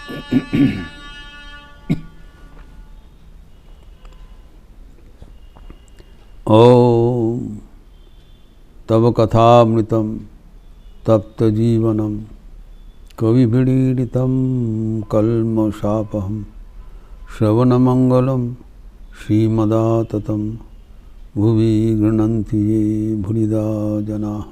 ओम तव कथामृतम तप्त जीवनम कविभिडीडितं कल्मषापहं श्रवणमंगलं श्रीमदाततं भुवि गृह्णन्ति ये भूरिदा जनाः।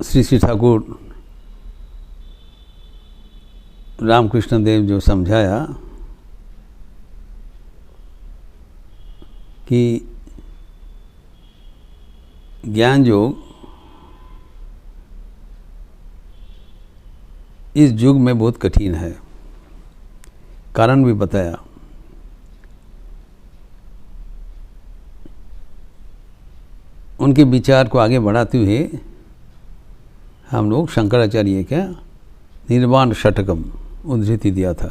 श्री श्री ठाकुर रामकृष्ण देव जो समझाया कि ज्ञान योग इस युग में बहुत कठिन है, कारण भी बताया। उनके विचार को आगे बढ़ाते हुए हम लोग शंकराचार्य का निर्वाण षटकम उद्धृति दिया था।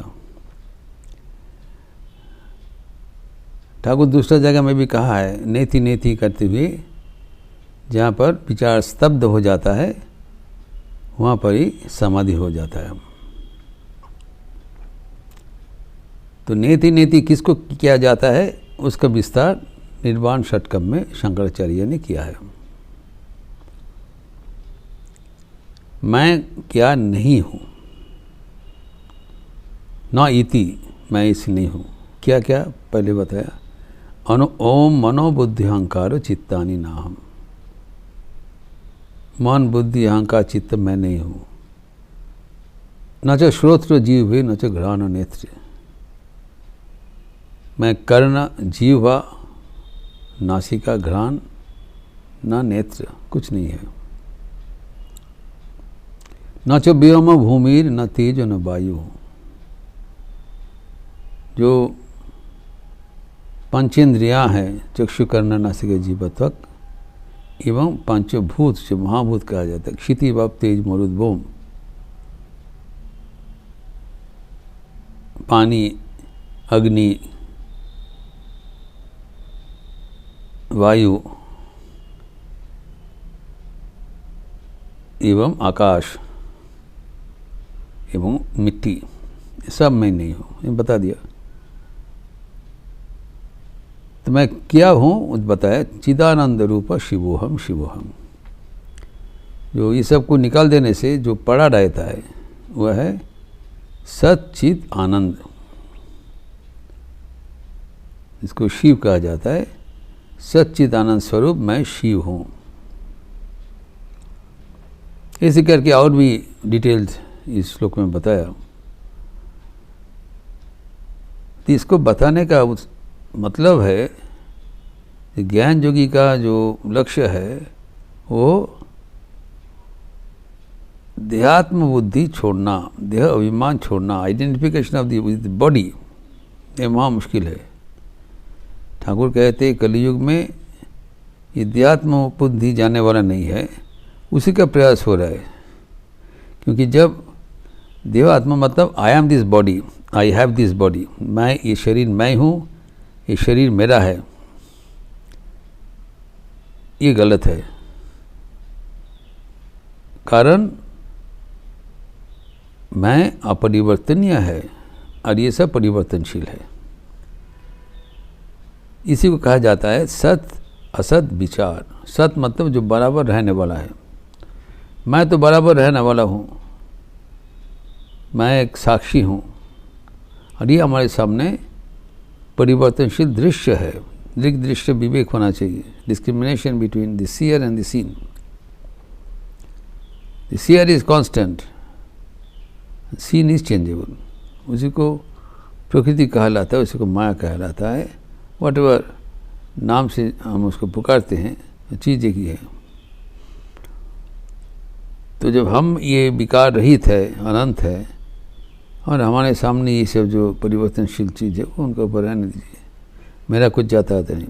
ठाकुर दूसरा जगह में भी कहा है, नेति नेति करते हुए जहाँ पर विचार स्तब्ध हो जाता है वहाँ पर ही समाधि हो जाता है। तो नेति नेति किसको किया जाता है उसका विस्तार निर्वाण षटकम में शंकराचार्य ने किया है। मैं क्या नहीं हूँ, न इति मैं इस नहीं हूँ। क्या क्या पहले बताया, ओम मनोबुद्धि अहंकार चित्तानि नाहम। मन बुद्धि अहंकार चित्त मैं नहीं हूँ। न च श्रोत्र जीव न च घ्राण नेत्र। मैं कर्ण जीवा नासिका घ्राण न नेत्र कुछ नहीं है। न च व्योम भूमिर न तेज न वायु। जो पंचेंद्रियाँ हैं चक्षु कर्ण नासिका जीवत्वक एवं पंचभूत जो महाभूत कहा जाता है, क्षिति वाप तेज मरुद्भूम, पानी अग्नि वायु एवं आकाश एवं मिट्टी, सब मैं नहीं हूँ, ये बता दिया। तो मैं क्या हूँ बताया, चिदानंद रूप शिवोहम शिवोहम। जो ये सब को निकाल देने से जो पड़ा रहता है वह है सच्चिद आनंद, इसको शिव कहा जाता है। सच्चिद आनंद स्वरूप मैं शिव हूँ। ऐसे करके और भी डिटेल्स इस श्लोक में बताया। तो इसको बताने का मतलब है ज्ञान योगी का जो लक्ष्य है वो देहात्म बुद्धि छोड़ना, देह अभिमान छोड़ना, आइडेंटिफिकेशन ऑफ द बॉडी, ये महा मुश्किल है। ठाकुर कहते कलयुग में ये देहात्म बुद्धि जाने वाला नहीं है, उसी का प्रयास हो रहा है। क्योंकि जब देहात्म मतलब I am this body, I have this body, मैं ये शरीर मैं हूँ, ये शरीर मेरा है, ये गलत है। कारण मैं अपरिवर्तनीय है और ये सब परिवर्तनशील है। इसी को कहा जाता है सत असत विचार। सत मतलब जो बराबर रहने वाला है। मैं तो बराबर रहने वाला हूँ, मैं एक साक्षी हूँ और ये हमारे सामने परिवर्तनशील दृश्य है। दृग दृश्य विवेक होना चाहिए, discrimination between the seer and the seen. The seer is constant, seen is changeable. उसी को प्रकृति कहलाता है, उसी को माया कहलाता है। वट एवर नाम से हम उसको पुकारते हैं, चीज़ एक ही है। तो जब हम ये विकार रहित है, अनंत है, और हमारे सामने ये सब जो परिवर्तनशील चीज़ है वो उनके ऊपर रहने दीजिए, मेरा कुछ जाता आता नहीं,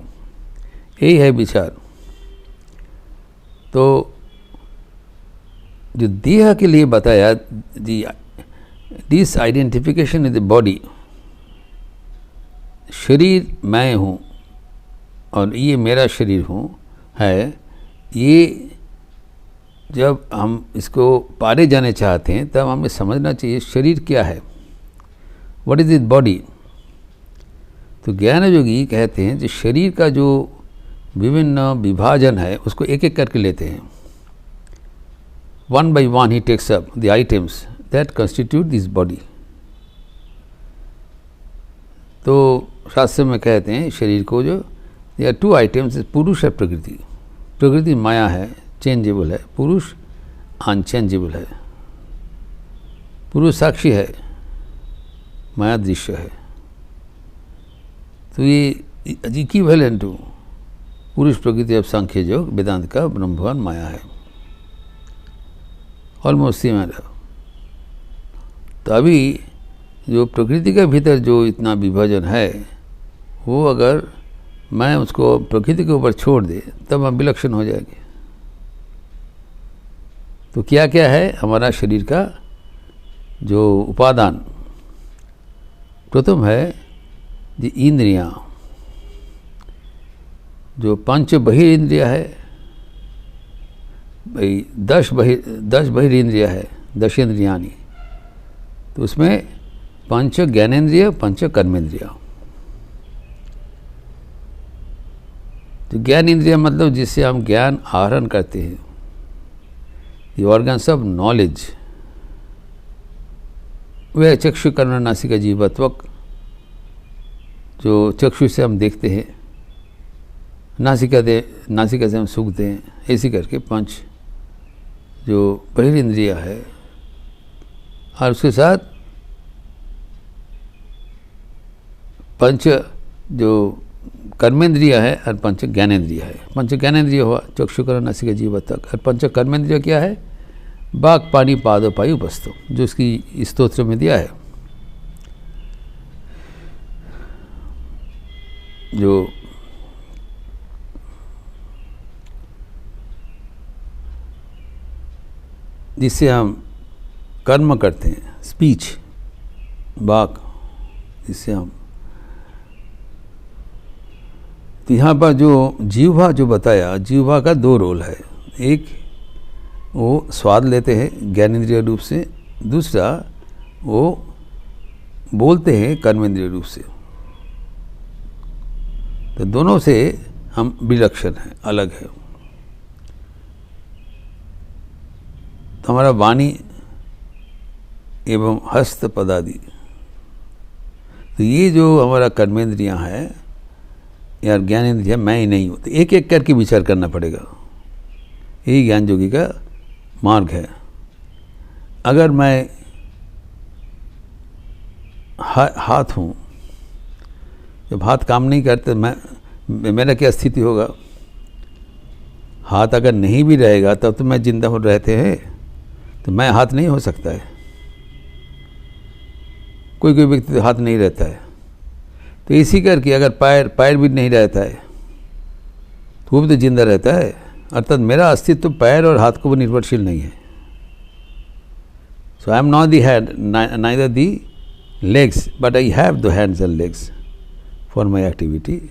यही है विचार। तो जो देह के लिए बताया, this identification in the body, शरीर मैं हूँ और ये मेरा शरीर हूँ है, ये जब हम इसको पारे जाने चाहते हैं तब हमें समझना चाहिए शरीर क्या है, व्हाट इज इट बॉडी। तो ज्ञान योगी कहते हैं कि शरीर का जो विभिन्न विभाजन है उसको एक एक करके लेते हैं। वन बाई वन ही takes up the items that constitute this body. तो शास्त्र में कहते हैं शरीर को जो या टू आइटम्स, पुरुष और प्रकृति। प्रकृति माया है, चेंजेबल है, पुरुष अनचेंजेबल है। पुरुष साक्षी है, माया दृश्य है। तो ये इक्विवेलेंट टू पुरुष प्रकृति अब सांख्य योग वेदांत का ब्रह्म भगवान माया है, ऑलमोस्ट सेम है। तो अभी जो प्रकृति के भीतर जो इतना विभाजन है वो अगर मैं उसको प्रकृति के ऊपर छोड़ दे तब हम विलक्षण हो जाएंगे। तो क्या क्या है हमारा शरीर का जो उपादान, प्रथम है जी इंद्रियां, जो पंच बहिर इंद्रिया है भाई, 10 बहिर इंद्रिया है, 10 इंद्रियानी। तो उसमें पंच ज्ञानेन्द्रिय, पंच कर्मेंद्रिय। तो ज्ञान इंद्रिय मतलब जिससे हम ज्ञान आहरण करते हैं, ये ऑर्गन्स ऑफ नॉलेज। वह चक्षु कर्ण नासिका जीवत्वक, जो चक्षु से हम देखते हैं, नासिका से हम सूंघते हैं, ऐसी करके पंच जो बहिरेंद्रिय है, और उसके साथ पंच जो कर्मेंद्रिय है और पंच ज्ञानेन्द्रिय है। पंच ज्ञानेन्द्रिय हुआ चक्षु कर्ण नासिका जीवत्वक, और पंच कर्मेंद्रिय क्या है, बाक पानी पादो पायु वस्तु, जो इसकी स्तोत्र में दिया है। जो जिससे हम कर्म करते हैं, स्पीच, वाक, जिससे हम, तो यहाँ पर जो जीवा जो बताया, जीवा का 2 रोल है। एक वो स्वाद लेते हैं ज्ञानेंद्रिय रूप से, दूसरा वो बोलते हैं कर्मेंद्रिय रूप से। तो दोनों से हम विलक्षण हैं, अलग है। तो हमारा वाणी एवं हस्त पदादि, तो ये जो हमारा कर्मेंद्रियां हैं या ज्ञानेंद्रिय, मैं ही नहीं हूँ। तो एक एक करके विचार करना पड़ेगा। यही ज्ञान योगी का मार्ग है। अगर मैं हाथ हूँ, जब हाथ काम नहीं करते मेरा क्या स्थिति होगा। हाथ अगर नहीं भी रहेगा तब तो मैं जिंदा हो रहते हैं, तो मैं हाथ नहीं हो सकता है। कोई कोई व्यक्ति तो हाथ नहीं रहता है। तो इसी करके अगर पैर भी नहीं रहता है तो वो भी तो जिंदा रहता है। अर्थात मेरा अस्तित्व तो पैर और हाथ को भी निर्भरशील नहीं है। So I am not the hand, neither the legs, but I have the hands and legs for my activity.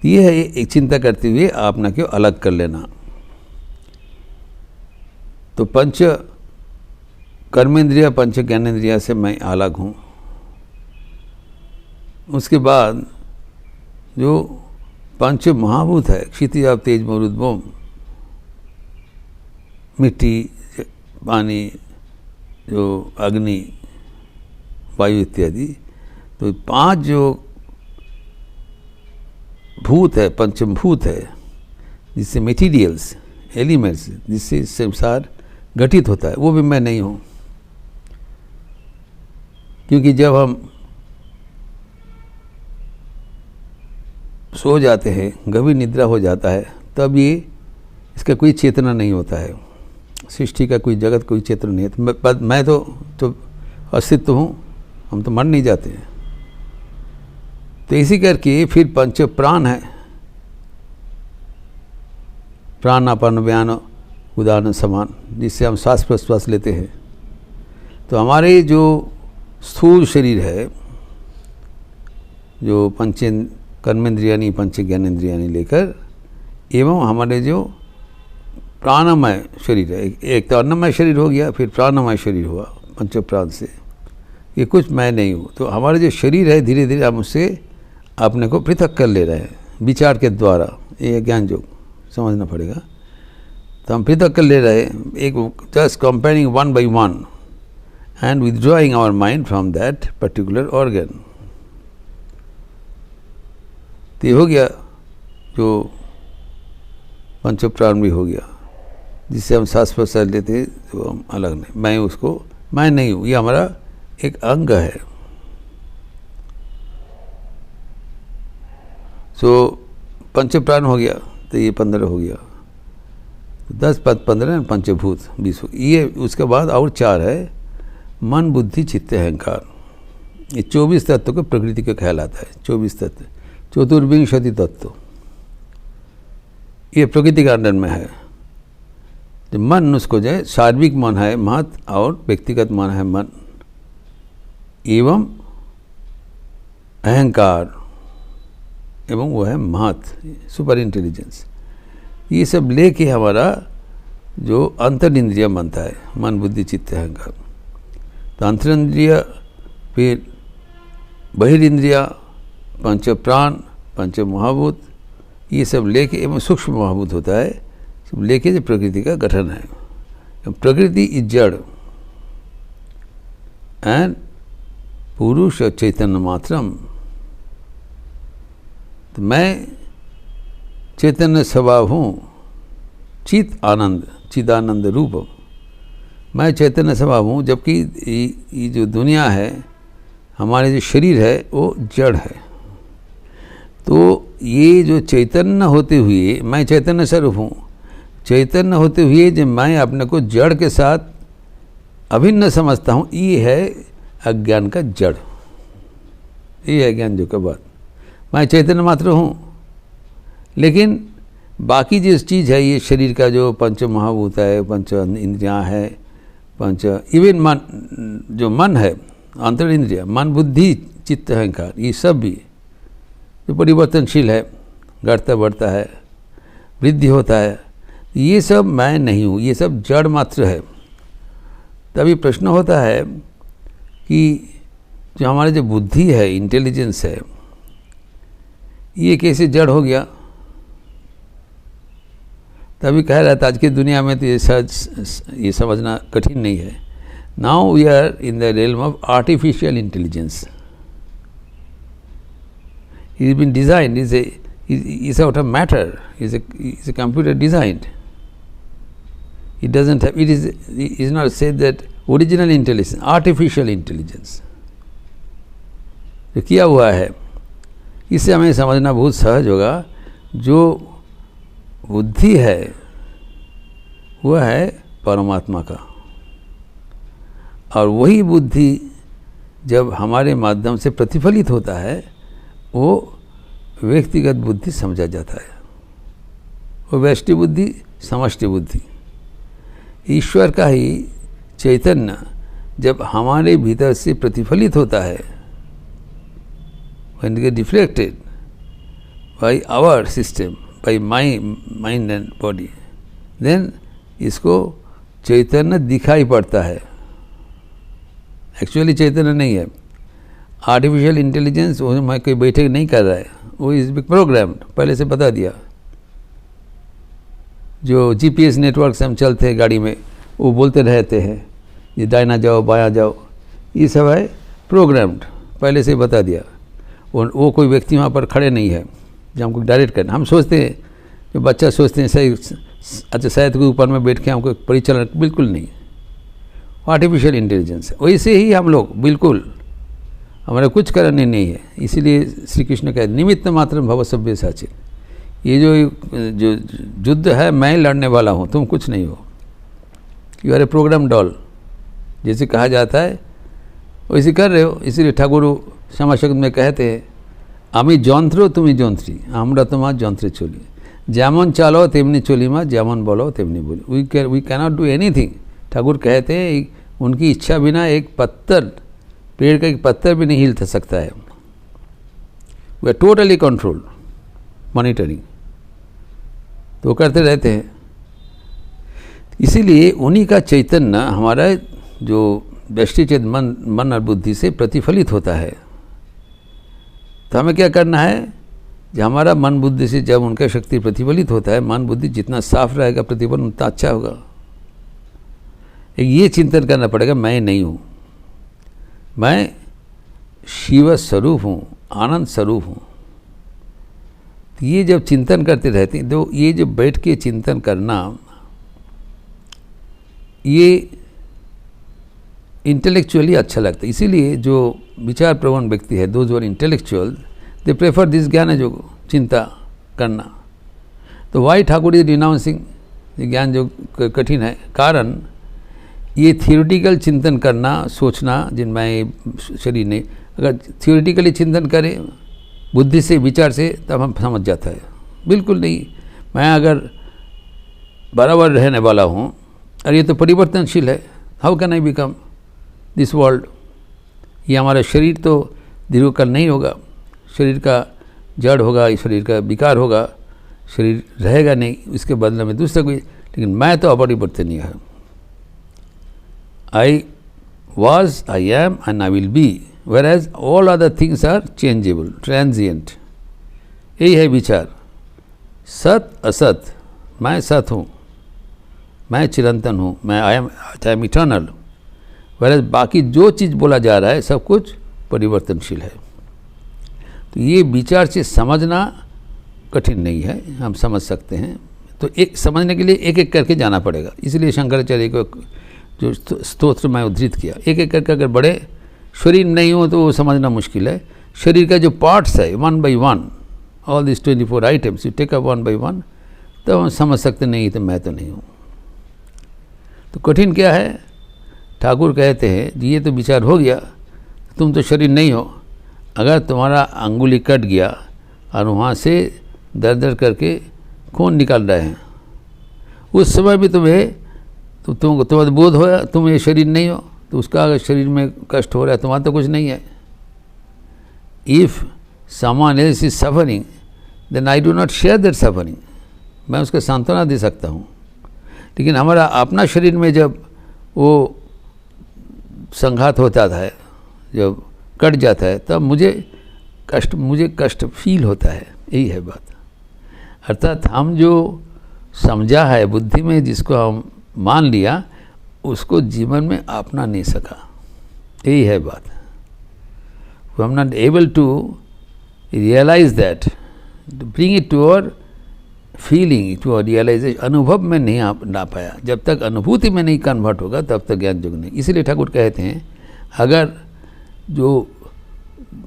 ये है एक चिंता करते हुए अपना क्यों अलग कर लेना। तो पंच कर्मेंद्रिय, पंच ज्ञानेन्द्रिय से मैं अलग हूँ। उसके बाद जो पंच महाभूत है, क्षितिज आप तेज मरुद्भौम, मिट्टी, पानी, जो अग्नि, वायु इत्यादि, तो 5 जो भूत है, पंचभूत है, जिससे मटीरियल्स, एलिमेंट्स, जिससे संसार घटित होता है, वो भी मैं नहीं हूँ। क्योंकि जब हम सो जाते हैं, गभीर निद्रा हो जाता है, तब ये इसका कोई चेतना नहीं होता है। सृष्टि का कोई जगत, कोई चेतना नहीं है। मैं तो अस्तित्व हूँ, हम तो मर नहीं जाते हैं। तो इसी करके फिर पंच प्राण है, प्राण अपान व्यान उदाहरण समान, जिससे हम श्वास प्रश्वास लेते हैं। तो हमारे जो स्थूल शरीर है, जो पंच कर्मेंद्रियानी, पंच ज्ञानेन्द्रियानी लेकर, एवं हमारे जो प्राणमय शरीर है। एक तो अन्नमय शरीर हो गया, फिर प्राणमय शरीर हुआ पंच प्राण से। ये कुछ मैं नहीं हूँ। तो हमारा जो शरीर है धीरे धीरे हम उससे अपने को पृथक कर ले रहे हैं विचार के द्वारा। ये ज्ञान योग समझना पड़ेगा। तो हम पृथक कर ले रहे हैं, एक just comparing one by one and withdrawing our mind from that particular organ. तो ये हो गया जो पंच प्राण भी हो गया, जिससे हम सांस प्रश्वास लेते हैं। तो हम अलग नहीं, मैं उसको मैं नहीं हूँ, ये हमारा एक अंग है। सो पंच प्राण हो गया, तो ये 15 हो गया। 10 पद 15 पंचभूत 20 हो। ये उसके बाद और 4 है, मन बुद्धि चित्त अहंकार। ये 24 तत्व को प्रकृति का कहलाता है। 24 तत्व, चतुर्विंशति तत्व, ये प्रकृति का अंडर में है। जो मन उसको जो है सार्विक मन है महत, और व्यक्तिगत मन है मन एवं अहंकार, एवं वो है महत सुपर इंटेलिजेंस। ये सब लेके हमारा जो अंतरिंद्रिय बनता है, मन बुद्धि चित्त अहंकार। तो अंतरिंद्रिय, फिर बहिरिंद्रिय, पंच प्राण, पंच महाभूत, ये सब लेके एवं सूक्ष्म महाभूत होता है, सब लेके जो प्रकृति का गठन है। प्रकृति इज जड़ एंड पुरुष चैतन्य मात्रम। तो मैं चैतन्य स्वभाव हूँ, चित आनंद चिदानंद रूप। मैं चैतन्य स्वभाव हूँ, जबकि ये जो दुनिया है, हमारे जो शरीर है वो जड़ है। तो ये जो चैतन्य होते हुए, मैं चैतन्य स्वरूप हूँ, चैतन्य होते हुए जब मैं अपने को जड़ के साथ अभिन्न समझता हूँ, ये है अज्ञान का जड़। ये है ज्ञान जो का बात। मैं चैतन्य मात्र हूँ, लेकिन बाकी जिस चीज़ है, ये शरीर का जो पंच महाभूत है, पंच इंद्रियाँ है, पंच इवन मन, जो मन है अंतर इंद्रिय, मन बुद्धि चित्त अहंकार, ये सब भी जो परिवर्तनशील है, घटता बढ़ता है, वृद्धि होता है, ये सब मैं नहीं हूँ, ये सब जड़ मात्र है। तभी प्रश्न होता है कि जो हमारे जो बुद्धि है, इंटेलिजेंस है, ये कैसे जड़ हो गया। तभी कह रहा था आज की दुनिया में तो ये समझना कठिन नहीं है। Now we are in the realm of artificial intelligence. It has been designed, is out of matter, is a computer designed. It doesn't have, it is not said that original intelligence, artificial intelligence. जो किया हुआ है, इससे हमें समझना बहुत सहज होगा। जो बुद्धि है वह है परमात्मा का, और वही बुद्धि जब हमारे माध्यम से प्रतिफलित होता है, वो व्यक्तिगत बुद्धि समझा जाता है। वो व्यष्टि बुद्धि, समष्टि बुद्धि, ईश्वर का ही चैतन्य जब हमारे भीतर से प्रतिफलित होता है, when it gets reflected by our system, by my mind and body, then इसको चैतन्य दिखाई पड़ता है। एक्चुअली चैतन्य नहीं है, आर्टिफिशियल इंटेलिजेंस। वो मैं कोई बैठे नहीं कर रहा है, वो इज प्रोग्राम्ड, पहले से बता दिया। जो जीपीएस नेटवर्क से हम चलते हैं गाड़ी में, वो बोलते रहते हैं ये दाहिना जाओ बायां जाओ, ये सब है प्रोग्राम्ड, पहले से बता दिया। वो कोई व्यक्ति वहाँ पर खड़े नहीं है जो हमको डायरेक्ट करना। हम सोचते हैं, जो बच्चा सोचते हैं सही, अच्छा शायद के ऊपर में बैठ के हमको परिचालन, बिल्कुल नहीं, आर्टिफिशियल इंटेलिजेंस है। वैसे ही हम लोग बिल्कुल, हमारा कुछ करने नहीं है। इसीलिए श्री कृष्ण कहते निमित्त मात्र भव सभ्य साचिन। ये जो युद्ध है, मैं लड़ने वाला हूँ, तुम कुछ नहीं हो। You are a program doll, जैसे कहा जाता है वैसे कर रहे हो। इसीलिए ठाकुर श्यामा शब्द में कहते हैं, आमी যন্ত্র তুমি যন্ত্রী, আমরা তোমার যন্ত্রে চলি, যেমন চালো তেমনি চলি মা, যেমন বলো তেমনি बोली। We cannot do anything. Thakur कहते हैं उनकी इच्छा बिना एक पत्थर, पेड़ का एक पत्थर भी नहीं हिल सकता है। We are totally controlled, monitoring. तो करते रहते हैं। इसीलिए उन्हीं का चैतन्य हमारा जो दृष्टिचेत मन और बुद्धि से प्रतिफलित होता है। तो हमें क्या करना है, जब हमारा मन बुद्धि से जब उनका शक्ति प्रतिफलित होता है, मन बुद्धि जितना साफ रहेगा प्रतिफलन उतना अच्छा होगा। एक ये चिंतन करना पड़ेगा, मैं नहीं हूँ, मैं शिव स्वरूप हूँ, आनंद स्वरूप हूँ। तो ये जब चिंतन करते रहते हैं, तो ये जो बैठ के चिंतन करना, ये इंटेलेक्चुअली अच्छा लगता है। इसीलिए जो विचार प्रवण व्यक्ति है, those are intellectual, they prefer this jnana yoga, चिंता करना। तो वाई ठाकुर इज रिनाउंसिंग ज्ञान योग कठिन है, कारण ये थियोरिटिकल चिंतन करना, सोचना, जिनमें शरीर ने अगर थियोरिटिकली चिंतन करे बुद्धि से, विचार से, तब हम समझ जाता है। बिल्कुल नहीं, मैं अगर बराबर रहने वाला हूँ और ये तो परिवर्तनशील है, how can I become this world. ये हमारा शरीर तो दीर्घकाल नहीं होगा, शरीर का जड़ होगा, इस शरीर का विकार होगा, शरीर रहेगा नहीं, इसके बदले में दूसरा कोई, लेकिन मैं तो अपरिवर्तनीय है। I was, I am and I will be, whereas all other things are changeable, transient. यही है विचार। सत असत, मैं सत हूँ, मैं चिरंतन हूँ, मैं आई एम इटर्नल। वैसे बाकी जो चीज़ बोला जा रहा है सब कुछ परिवर्तनशील है। तो ये विचार से समझना कठिन नहीं है, हम समझ सकते हैं। तो एक समझने के लिए एक एक करके जाना पड़ेगा। इसलिए शंकराचार्य को जो स्तोत्र मैं उद्धृत किया, एक एक करके अगर बड़े शरीर नहीं हो तो वो समझना मुश्किल है। शरीर का जो पार्ट्स है, one by one, all this 24 items you take up one by one, तब हम समझ सकते नहीं तो मैं तो नहीं हूँ। तो कठिन क्या है, ठाकुर कहते हैं ये तो विचार हो गया, तुम तो शरीर नहीं हो। अगर तुम्हारा अंगुली कट गया और वहाँ से दर दर करके खून निकाल रहे हैं, उस समय भी तुम्हें तुम्हारा बोध होया तुम ये शरीर नहीं हो, तो उसका अगर शरीर में कष्ट हो रहा है, तुम्हारा तो कुछ नहीं है। If someone else is suffering then I do not share that suffering, मैं उसको सांत्वना दे सकता हूँ। लेकिन हमारा अपना शरीर में जब वो संघात होता है, जब कट जाता है, तब मुझे कष्ट फील होता है। यही है बात। अर्थात हम जो समझा है बुद्धि में, जिसको हम मान लिया, उसको जीवन में अपना नहीं सका। यही है बात। We are not able to realise that, bring it to our feeling, to our realisation. अनुभव में नहीं आ पाया। जब तक अनुभूति में नहीं कन्वर्ट होगा तब तक ज्ञान योग नहीं। इसीलिए ठाकुर कहते हैं अगर जो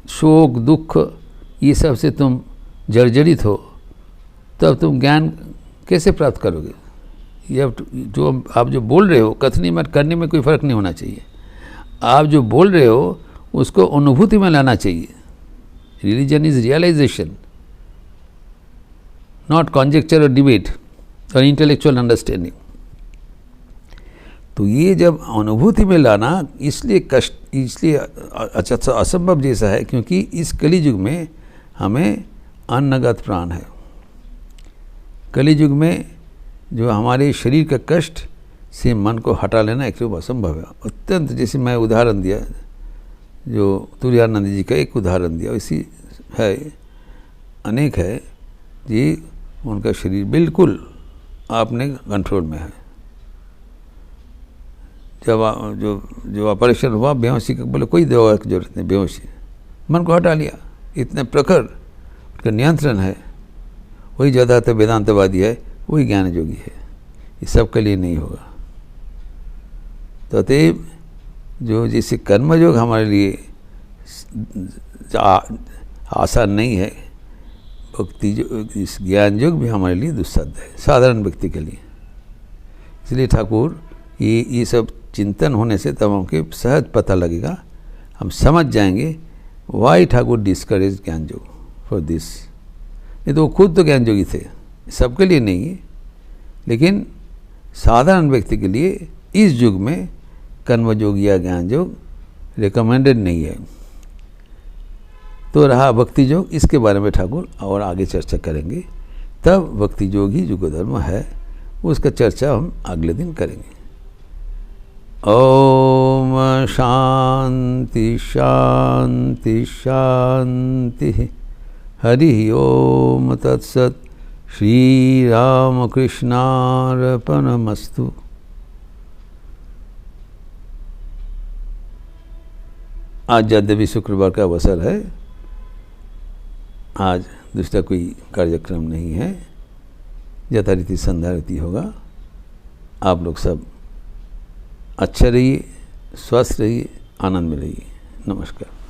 शोक दुख ये सब से तुम जर्जरित हो, तब तुम ज्ञान कैसे प्राप्त करोगे। ये जो आप जो बोल रहे हो, कथनी में करने में कोई फ़र्क नहीं होना चाहिए। आप जो बोल रहे हो उसको अनुभूति में लाना चाहिए। Religion is realisation, not conjecture और डिबेट और इंटेलेक्चुअल अंडरस्टैंडिंग। तो ये जब अनुभूति में लाना, इसलिए अच्छा असंभव जैसा है, क्योंकि इस कलियुग में हमें अन्नगत प्राण है। कलियुग में जो हमारे शरीर का कष्ट से मन को हटा लेना एक असंभव है, अत्यंत। जैसे मैं उदाहरण दिया, जो तुरानंद जी का एक उदाहरण दिया, इसी है, अनेक है जी। उनका शरीर बिल्कुल आपने कंट्रोल में है। जब जो ऑपरेशन हुआ बेहोशी का, बोले कोई दवा की जरूरत नहीं, बेहोशी, मन को हटा लिया। इतने प्रखर उनका नियंत्रण है। वही ज़्यादातर वेदांतवादी है, वही ज्ञान योगी है। ये सब के लिए नहीं होगा। तो अतएव जो जैसे कर्मयोग हमारे लिए आसान नहीं है, भक्ति जो इस ज्ञान योग भी हमारे लिए दुस्साध्य है, साधारण व्यक्ति के लिए। इसलिए ठाकुर ये सब चिंतन होने से तब हमको सहज पता लगेगा, हम समझ जाएंगे वाई ठाकुर डिस्करेज ज्ञान योग फॉर दिस। नहीं तो वो खुद तो ज्ञान योगी थे, सबके लिए नहीं है, लेकिन साधारण व्यक्ति के लिए इस युग में कर्मयोग या ज्ञान योग रिकमेंडेड नहीं है। तो रहा भक्ति योग, इसके बारे में ठाकुर और आगे चर्चा करेंगे। तब भक्ति योग ही युग धर्म है, उसका चर्चा हम अगले दिन करेंगे। ओम शांति शांति शांति। हरि ओम तत्सत। श्री राम कृष्णार्पणमस्तु। आज यद्यपि शुक्रवार का अवसर है, आज दूसरा कोई कार्यक्रम नहीं है, यथारीति संध्या आरती होगा। आप लोग सब अच्छे रहिए, स्वस्थ रहिए, आनंद में रहिए। नमस्कार।